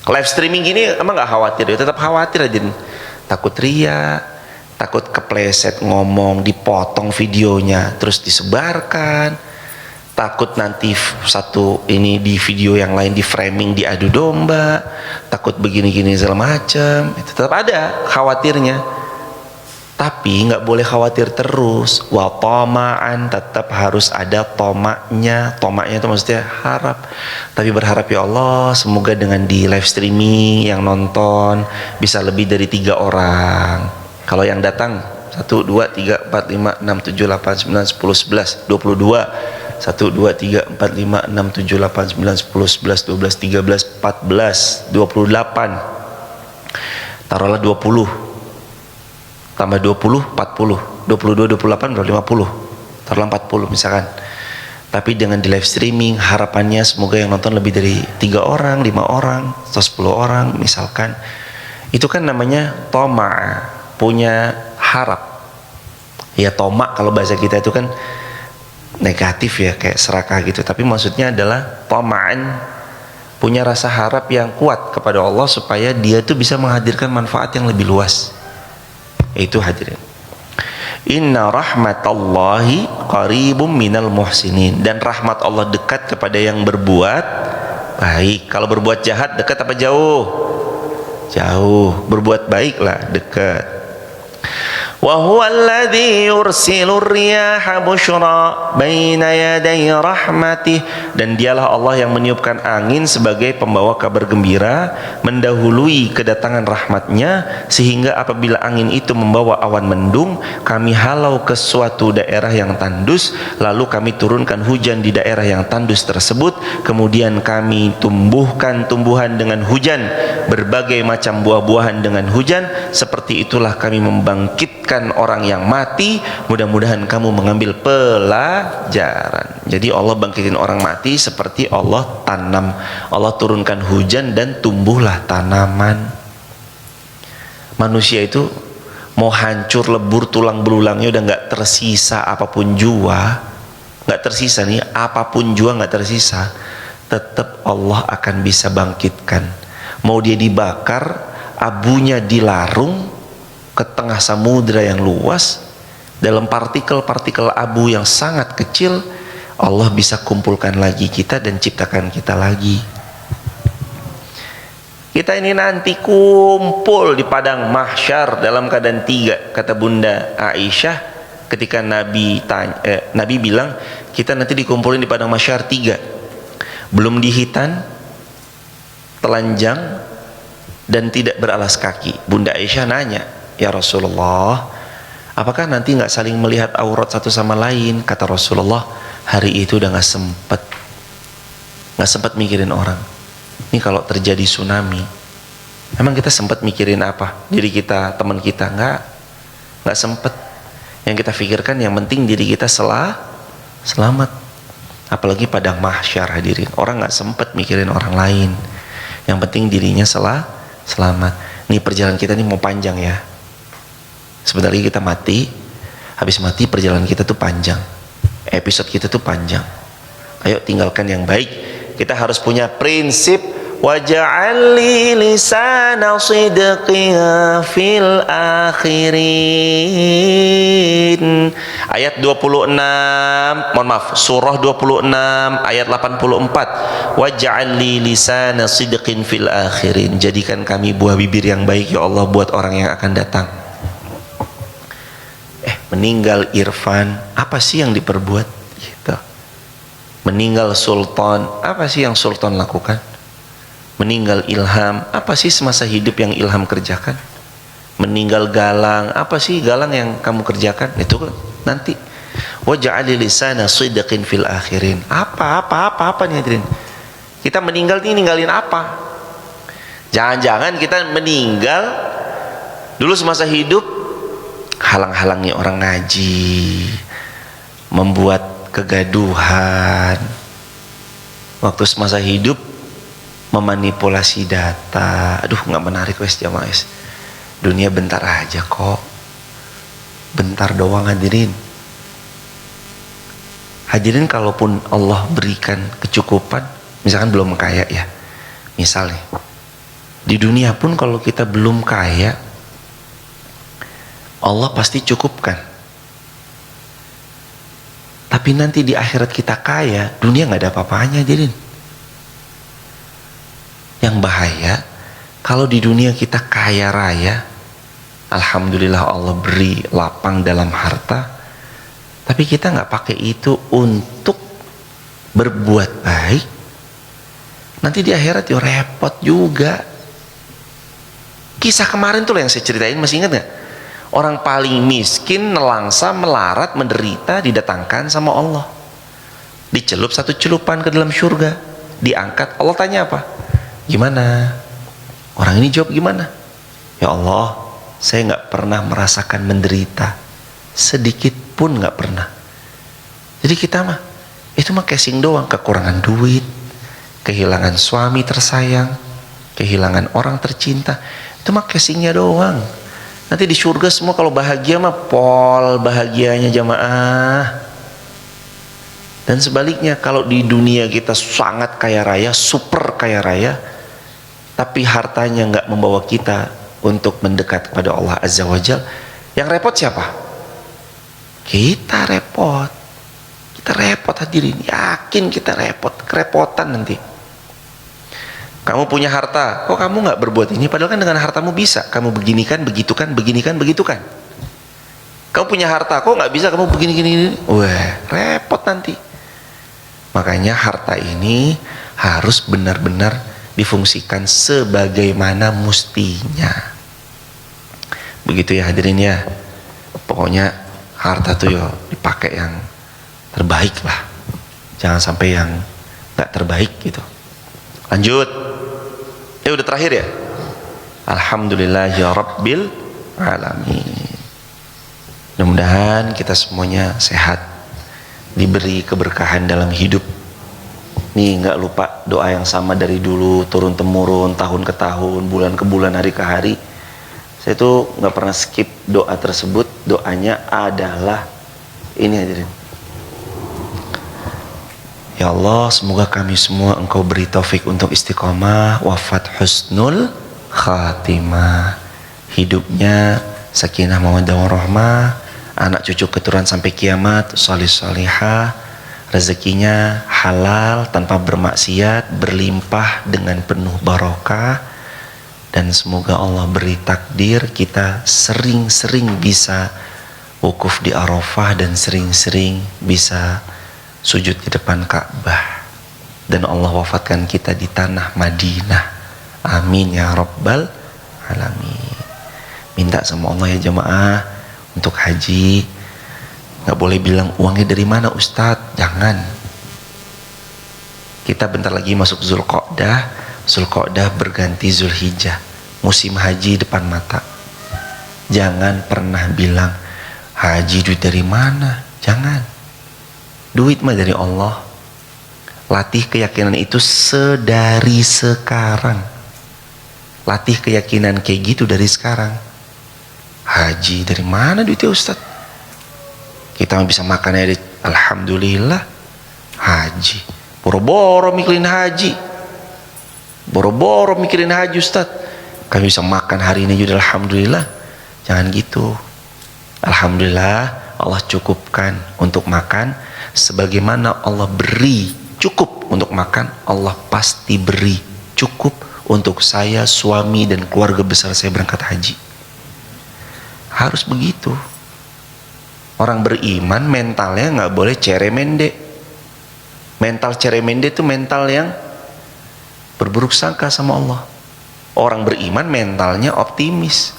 Live streaming gini emang nggak khawatir? Ya tetap khawatir aja. Takut ria, takut kepleset ngomong, dipotong videonya terus disebarkan, takut nanti satu ini di video yang lain di framing, diadu domba, takut begini-gini segala macam. Itu tetap ada khawatirnya. Tapi nggak boleh khawatir terus. Wa tama'an, tetap harus ada tomaknya. Tomaknya itu maksudnya harap. Tapi berharap, ya Allah, semoga dengan di live streaming yang nonton bisa lebih dari 3 orang. Kalau yang datang 1, 2, 3, 4, 5, 6, 7, 8, 9, 10, 11, 22. 1, 2, 3, 4, 5, 6, 7, 8, 9, 10, 11, 12, 13, 14, 28. Taruhlah 20. Tambah 20, 40, 22, 28, 50, taruhlah 40 misalkan. Tapi dengan di live streaming, harapannya semoga yang nonton lebih dari 3 orang, 5 orang, atau 10 orang misalkan. Itu kan namanya toma, punya harap. Ya toma kalau bahasa kita itu kan negatif ya, kayak serakah gitu. Tapi maksudnya adalah toma'an, punya rasa harap yang kuat kepada Allah supaya dia tuh bisa menghadirkan manfaat yang lebih luas. Itu hadirin, inna rahmatallahi qaribum minal muhsinin, dan rahmat Allah dekat kepada yang berbuat baik. Kalau berbuat jahat dekat apa jauh? Jauh. Berbuat baiklah dekat. wa huwa alladhi yursilur riyaha busyra baina yaday rahmatih, dan dialah Allah yang meniupkan angin sebagai pembawa kabar gembira mendahului kedatangan rahmatnya, sehingga apabila angin itu membawa awan mendung, kami halau ke suatu daerah yang tandus, lalu kami turunkan hujan di daerah yang tandus tersebut, kemudian kami tumbuhkan tumbuhan dengan hujan, berbagai macam buah-buahan dengan hujan. Seperti itulah kami membangkitkan orang yang mati. Mudah-mudahan kamu mengambil pelajaran. Jadi Allah bangkitin orang mati seperti Allah tanam. Allah turunkan hujan dan tumbuhlah tanaman. Manusia itu mau hancur lebur tulang belulangnya udah nggak tersisa apapun jua, nggak tersisa nih apapun jua, nggak tersisa, tetap Allah akan bisa bangkitkan. Mau dia dibakar, abunya dilarung ke tengah samudra yang luas, dalam partikel-partikel abu yang sangat kecil, Allah bisa kumpulkan lagi kita dan ciptakan kita lagi. Kita ini nanti kumpul di padang mahsyar dalam keadaan 3, kata Bunda Aisyah ketika Nabi bilang kita nanti dikumpulin di padang mahsyar 3, belum dihitan, telanjang, dan tidak beralas kaki. Bunda Aisyah nanya, ya Rasulullah, apakah nanti nggak saling melihat aurat satu sama lain? Kata Rasulullah, hari itu udah nggak sempet mikirin orang. Ini kalau terjadi tsunami, emang kita sempat mikirin apa? Diri kita, teman kita? Nggak sempet. Yang kita pikirkan yang penting diri kita selamat. Apalagi padang mahsyar hadirin, orang nggak sempet mikirin orang lain. Yang penting dirinya selamat. Nih perjalanan kita nih mau panjang ya. Sebentar lagi kita mati. Habis mati perjalanan kita tuh panjang. Episode kita tuh panjang. Ayo tinggalkan yang baik. Kita harus punya prinsip waj'al li lisana sidqin fil akhirin. Ayat 26, mohon maaf, surah 26 ayat 84. Waj'al li lisana sidqin fil akhirin. Jadikan kami buah bibir yang baik ya Allah buat orang yang akan datang. Meninggal Irfan, apa sih yang diperbuat? Gitu. Meninggal Sultan, apa sih yang Sultan lakukan? Meninggal Ilham, apa sih semasa hidup yang Ilham kerjakan? Meninggal Galang, apa sih Galang yang kamu kerjakan? Itu nanti. Waj'al lisana sidqin fil akhirin. Apa nih hadirin? Kita meninggal ini ninggalin apa? Jangan-jangan kita meninggal dulu semasa hidup halang-halangi orang ngaji, membuat kegaduhan, waktu semasa hidup memanipulasi data. Aduh, nggak menarik wes jamaah wes. Dunia bentar aja kok, bentar doang hadirin. Hadirin kalaupun Allah berikan kecukupan, misalkan belum kaya ya, misalnya di dunia pun kalau kita belum kaya, Allah pasti cukupkan. Tapi nanti di akhirat kita kaya, dunia nggak ada apa-apanya hadirin. Yang bahaya kalau di dunia kita kaya raya, alhamdulillah Allah beri lapang dalam harta, tapi kita nggak pakai itu untuk berbuat baik, nanti di akhirat ya repot juga. Kisah kemarin tuh yang saya ceritain, masih ingat nggak? Orang paling miskin, nelangsa, melarat, menderita, didatangkan sama Allah, dicelup satu celupan ke dalam surga, diangkat. Allah tanya apa? Gimana? Orang ini jawab gimana? Ya Allah, saya nggak pernah merasakan menderita, sedikit pun nggak pernah. Jadi kita mah, itu mah casing doang. Kekurangan duit, kehilangan suami tersayang, kehilangan orang tercinta, itu mah casingnya doang. Nanti di surga semua kalau bahagia mah pol bahagianya jamaah. Dan sebaliknya kalau di dunia kita sangat kaya raya, super kaya raya, tapi hartanya nggak membawa kita untuk mendekat kepada Allah Azza wa Jal, yang repot siapa? Kita repot. Kita repot hadirin, yakin kita repot, kerepotan nanti. Kamu punya harta, kok kamu nggak berbuat ini? Padahal kan dengan hartamu bisa. Kamu beginikan, begitukan, beginikan, begitukan. Kamu punya harta, kok nggak bisa kamu begini, gini, gini? Wah, repot nanti. Makanya harta ini harus benar-benar difungsikan sebagaimana mustinya. Begitu ya hadirin ya. Pokoknya harta tuh yo dipakai yang terbaik lah. Jangan sampai yang nggak terbaik gitu. Lanjut. Udah terakhir ya. Alhamdulillahi Rabbil Alamin. Mudah-mudahan kita semuanya sehat, diberi keberkahan dalam hidup. Nih nggak lupa doa yang sama dari dulu, turun temurun, tahun ke tahun, bulan ke bulan, hari ke hari. Saya tuh nggak pernah skip doa tersebut. Doanya adalah ini hadirin. Ya Allah, semoga kami semua Engkau beri taufik untuk istiqomah, wafat husnul khatimah, hidupnya sakinah mawaddah warahmah, anak cucu keturunan sampai kiamat, sholih sholihah, rezekinya halal tanpa bermaksiat, berlimpah dengan penuh barokah. Dan semoga Allah beri takdir kita sering-sering bisa wukuf di Arafah dan sering-sering bisa sujud di depan Ka'bah, dan Allah wafatkan kita di tanah Madinah. Amin ya Rabbal Alamin. Minta sama Allah ya jamaah untuk haji. Nggak boleh bilang uangnya dari mana Ustadz, jangan. Kita bentar lagi masuk Zulqa'dah. Zulqa'dah berganti Zulhijjah, musim haji depan mata. Jangan pernah bilang haji duit dari mana, jangan. Duit mah dari Allah. Latih keyakinan itu sedari sekarang. Latih keyakinan kayak gitu dari sekarang. Haji dari mana duitnya Ustaz? Kita bisa makan Alhamdulillah haji. Boro-boro mikirin haji. Boro-boro mikirin haji Ustaz. Kami bisa makan hari ini juga alhamdulillah. Jangan gitu. Alhamdulillah Allah cukupkan untuk makan. Sebagaimana Allah beri cukup untuk makan, Allah pasti beri cukup untuk saya, suami dan keluarga besar saya berangkat haji. Harus begitu. Orang beriman mentalnya nggak boleh ceremende. Mental ceremende itu mental yang berburuk sangka sama Allah. Orang beriman mentalnya optimis.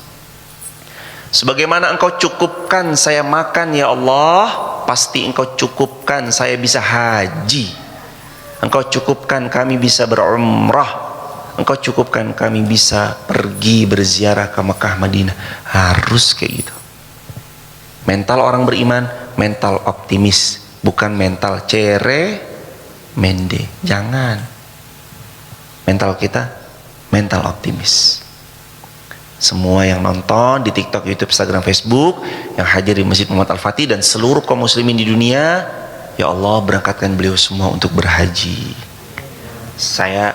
Sebagaimana engkau cukupkan saya makan ya Allah, pasti engkau cukupkan saya bisa haji. Engkau cukupkan kami bisa berumrah. Engkau cukupkan kami bisa pergi berziarah ke Mekah Madinah. Harus kayak gitu. Mental orang beriman mental optimis, bukan mental mende. Jangan. Mental kita mental optimis. Semua yang nonton di TikTok, YouTube, Instagram, Facebook, yang hadir di Masjid Muhammad Al-Fatih dan seluruh kaum muslimin di dunia, ya Allah berangkatkan beliau semua untuk berhaji. Saya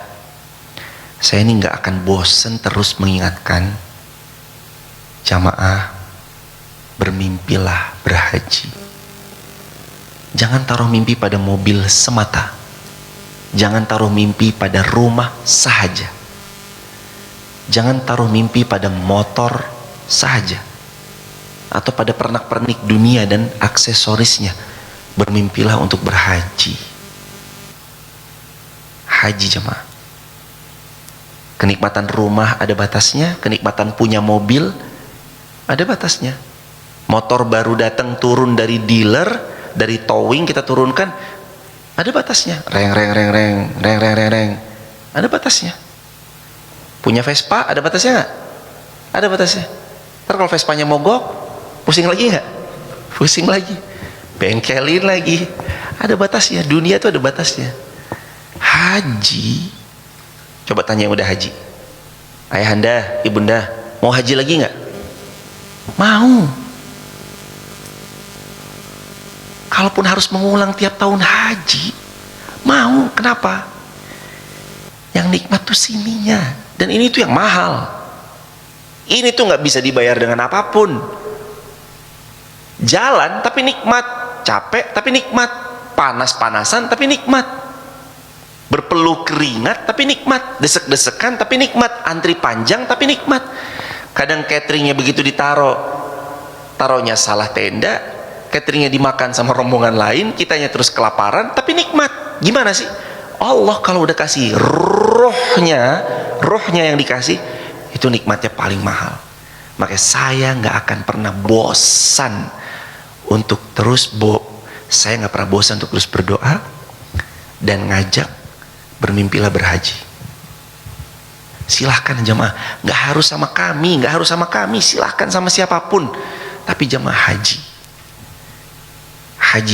ini nggak akan bosan terus mengingatkan jamaah, bermimpilah berhaji. Jangan taruh mimpi pada mobil semata. Jangan taruh mimpi pada rumah sahaja. Jangan taruh mimpi pada motor saja atau pada pernak-pernik dunia dan aksesorisnya. Bermimpilah untuk berhaji. Haji jemaah. Kenikmatan rumah ada batasnya, kenikmatan punya mobil ada batasnya. Motor baru datang turun dari dealer, dari towing kita turunkan, ada batasnya. Reng. Ada batasnya. Punya Vespa ada batasnya nggak? Ada batasnya. Ntar kalau Vespanya mogok, pusing lagi nggak? Pusing lagi. Bengkelin lagi. Ada batasnya. Dunia itu ada batasnya. Haji. Coba tanya yang udah haji. Ayahanda, ibunda, mau haji lagi nggak? Mau. Kalaupun harus mengulang tiap tahun haji, mau. Kenapa? Yang nikmat tuh sininya. Dan ini tuh yang mahal. Ini tuh nggak bisa dibayar dengan apapun. Jalan tapi nikmat, capek tapi nikmat, panas-panasan tapi nikmat, berpeluh keringat tapi nikmat, desek-desekan tapi nikmat, antri panjang tapi nikmat. Kadang cateringnya begitu taruhnya salah tenda, cateringnya dimakan sama rombongan lain, kitanya terus kelaparan tapi nikmat. Gimana sih? Allah kalau udah kasih rohnya yang dikasih, itu nikmatnya paling mahal. Makanya saya nggak akan pernah bosan untuk terus saya nggak pernah bosan untuk terus berdoa dan ngajak bermimpilah berhaji. Silahkan jamaah, nggak harus sama kami, silahkan sama siapapun, tapi jamaah haji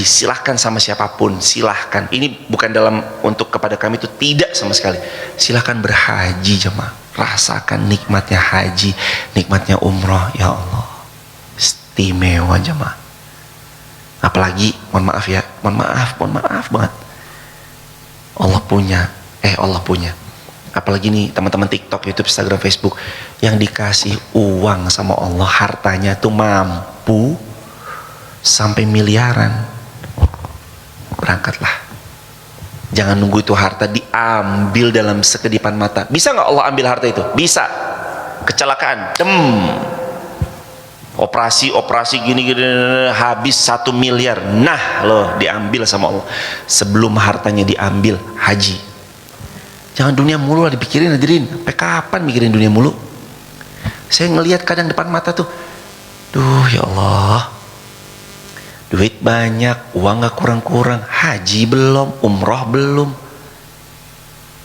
silahkan sama siapapun, silahkan. Ini bukan dalam untuk kepada kami, itu tidak sama sekali. Silahkan berhaji jemaah, rasakan nikmatnya haji, nikmatnya umroh. Ya Allah, istimewa jemaah. Apalagi mohon maaf banget, Allah punya apalagi nih teman-teman TikTok, YouTube, Instagram, Facebook yang dikasih uang sama Allah, hartanya tuh mampu sampai miliaran. Berangkatlah. Jangan nunggu itu harta diambil dalam sekedipan mata. Bisa nggak Allah ambil harta itu? Bisa. Kecelakaan, operasi gini habis 1 miliar. Nah loh, diambil sama Allah. Sebelum hartanya diambil, haji. Jangan dunia mulu lah dipikirin, hadirin. Sampai kapan mikirin dunia mulu? Saya ngelihat kadang depan mata tuh, duh ya Allah, duit banyak, uang gak kurang-kurang, haji belum, umroh belum.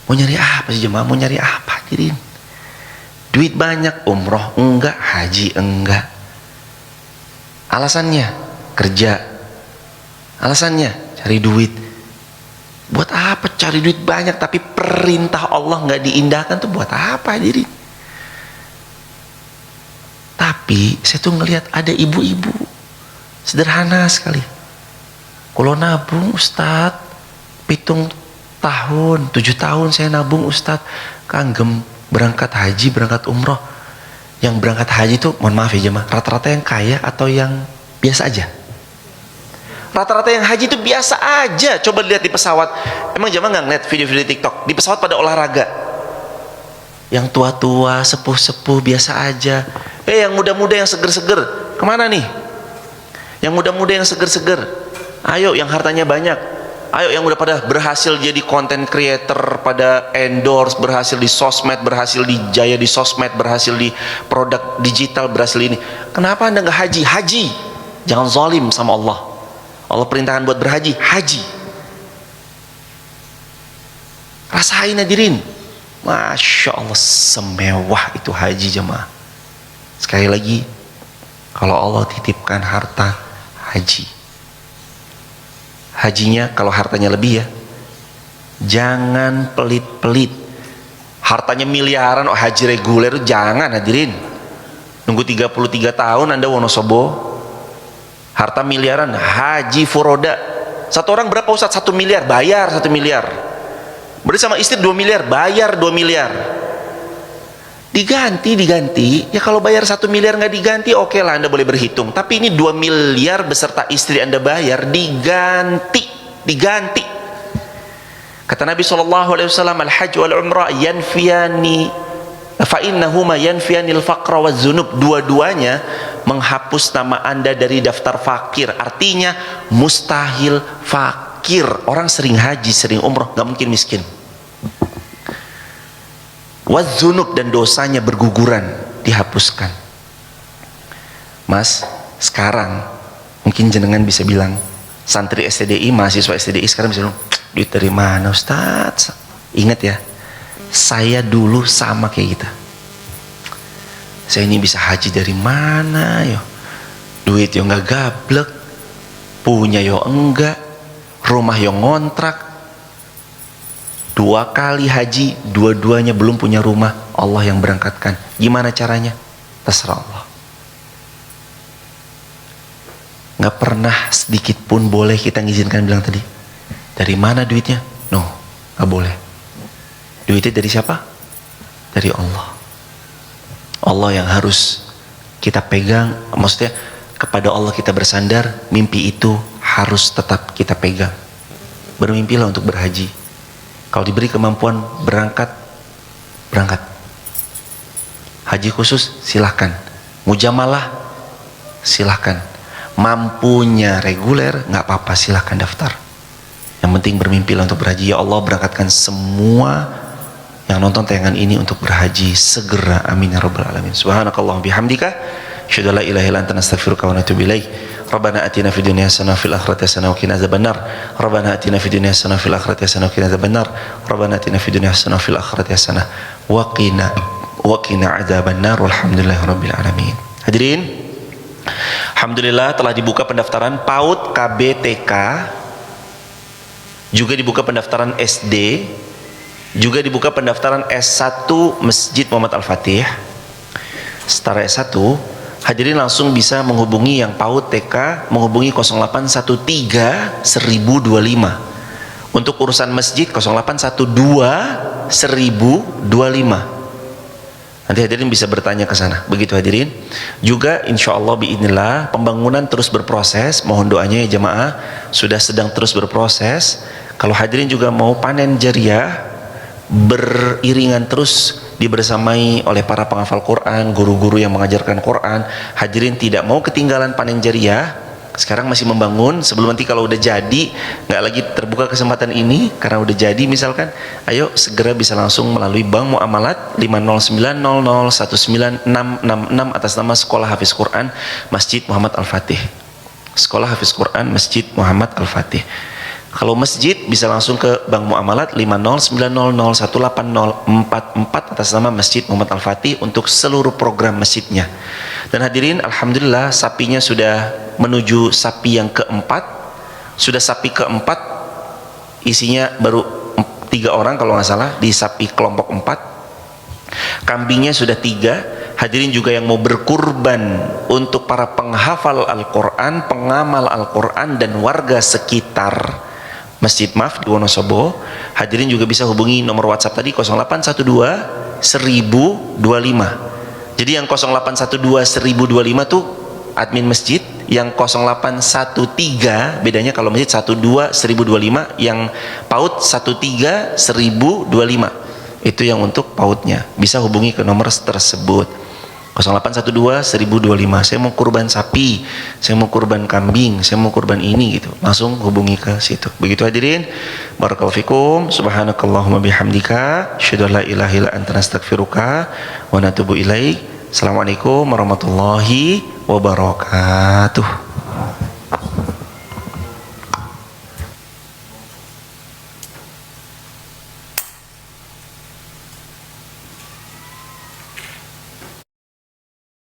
Mau nyari apa sih jemaah? Mau nyari apa hadirin? Duit banyak, umroh enggak, haji enggak. Alasannya kerja, alasannya cari duit. Buat apa cari duit banyak tapi perintah Allah nggak diindahkan tuh buat apa hadirin? Tapi saya tuh ngelihat ada ibu-ibu sederhana sekali, Kalau nabung Ustad, 7 tahun, 7 tahun saya nabung Ustad, kanggem berangkat haji, berangkat umroh. Yang berangkat haji itu, mohon maaf ya jemaah, rata-rata yang kaya atau yang biasa aja? Rata-rata yang haji itu biasa aja. Coba lihat di pesawat. Emang jemaah nggak ngeliat video-video TikTok? Di pesawat pada olahraga. Yang tua-tua, sepuh-sepuh biasa aja. Yang muda-muda yang seger-seger, kemana nih? Yang muda-muda yang seger-seger, ayo yang hartanya banyak, ayo yang udah pada berhasil jadi content creator, pada endorse, berhasil di sosmed, berhasil di jaya di sosmed, berhasil di produk digital, berhasil ini. Kenapa anda nggak haji? Haji, jangan zalim sama Allah. Allah perintahkan buat berhaji, haji. Rasain hadirin, masya Allah, semewah itu haji jemaah. Sekali lagi, kalau Allah titipkan harta, haji. Hajinya kalau hartanya lebih ya, jangan pelit-pelit. Hartanya miliaran, oh haji reguler, jangan hadirin. Nunggu 33 tahun anda Wonosobo. Harta miliaran, haji furoda. Satu orang berapa Ustaz? 1 miliar, bayar 1 miliar. Berarti sama istri 2 miliar, bayar 2 miliar. Diganti ya. Kalau bayar 1 miliar nggak diganti, oke lah anda boleh berhitung. Tapi ini 2 miliar beserta istri anda bayar, diganti. Kata Nabi SAW, al-hajj wal umrah yanfiyani fa innahuma yanfiyanil faqra waz zunub. Dua-duanya menghapus nama anda dari daftar fakir. Artinya mustahil fakir. Orang sering haji, sering umrah, nggak mungkin miskin. Wazunub, dan dosanya berguguran, dihapuskan. Mas, sekarang mungkin jenengan bisa bilang, santri STDI, mahasiswa STDI sekarang bisa bilang, duit dari mana Ustaz? Ingat ya, saya dulu sama kayak kita. Saya ini bisa haji dari mana yo? Duit yo nggak gablek, punya yo enggak, rumah yo ngontrak. 2 kali haji, dua-duanya belum punya rumah, Allah yang berangkatkan. Gimana caranya? Terserah Allah. Nggak pernah sedikit pun boleh kita ngizinkan bilang tadi, dari mana duitnya? No, nggak boleh. Duitnya dari siapa? Dari Allah. Allah yang harus kita pegang. Maksudnya kepada Allah kita bersandar. Mimpi itu harus tetap kita pegang. Bermimpilah untuk berhaji. Kalau diberi kemampuan berangkat. Haji khusus silahkan, mujamalah silahkan, mampunya reguler nggak apa-apa, silahkan daftar. Yang penting bermimpilah untuk berhaji. Ya Allah, berangkatkan semua yang nonton tayangan ini untuk berhaji segera, amin ya rabbal alamin. Subhanakallahumma bihamdika, asyhadu an la ilaha illa anta, astaghfiruka wa atubu ilaik. Rabbana atina fid dunya hasanah fil akhirati hasanah wa qina adzabannar. Rabbana atina fid dunya hasanah fil akhirati hasanah wa qina adzabannar. Rabbana atina fid dunya hasanah fil akhirati hasanah wa qina adzabannar. Walhamdulillahirabbil alamin. Hadirin, alhamdulillah telah dibuka pendaftaran PAUD KBTK, juga dibuka pendaftaran SD, juga dibuka pendaftaran S1 Masjid Muhammad Al-Fatih. Setara S1, hadirin langsung bisa menghubungi yang PAUD TK, menghubungi 0813 1025. Untuk urusan masjid 0812 1025. Nanti hadirin bisa bertanya ke sana. Begitu hadirin. Juga insya Allah biidznillah pembangunan terus berproses. Mohon doanya ya jemaah, sudah sedang terus berproses. Kalau hadirin juga mau panen jariah beriringan terus dibersamai oleh para penghafal Quran, guru-guru yang mengajarkan Quran, hadirin tidak mau ketinggalan panen jariah. Sekarang masih membangun, sebelum nanti kalau udah jadi nggak lagi terbuka kesempatan ini karena udah jadi misalkan, ayo segera bisa langsung melalui Bank Muamalat 50900196666 atas nama Sekolah Hafiz Quran Masjid Muhammad Al-Fatih. Sekolah Hafiz Quran Masjid Muhammad Al-Fatih. Kalau masjid bisa langsung ke Bank Muamalat 50900180044 atas nama Masjid Muhammad Al-Fatih untuk seluruh program masjidnya. Dan hadirin, alhamdulillah sapinya sudah menuju sapi yang keempat. Sudah sapi keempat, isinya baru 3 orang kalau nggak salah di sapi kelompok 4. Kambingnya sudah 3. Hadirin juga yang mau berkurban untuk para penghafal Al-Quran, pengamal Al-Quran dan warga sekitar Masjid Maf di Wonosobo, hadirin juga bisa hubungi nomor WhatsApp tadi 0812 1025. Jadi yang 0812 1025 tuh admin masjid, yang 0813 bedanya kalau masjid 12 1025, yang PAUD 13 1025. Itu yang untuk PAUDnya. Bisa hubungi ke nomor tersebut. 0812 1025. Saya mau kurban sapi, saya mau kurban kambing, saya mau kurban ini gitu. Langsung hubungi ke situ. Begitu hadirin. Barakallahu fikum. Subhanakallahumma bihamdika, asyhadu an la ilaha illa anta nastaghfiruka wa natubu ilaik. Assalamualaikum warahmatullahi wabarakatuh.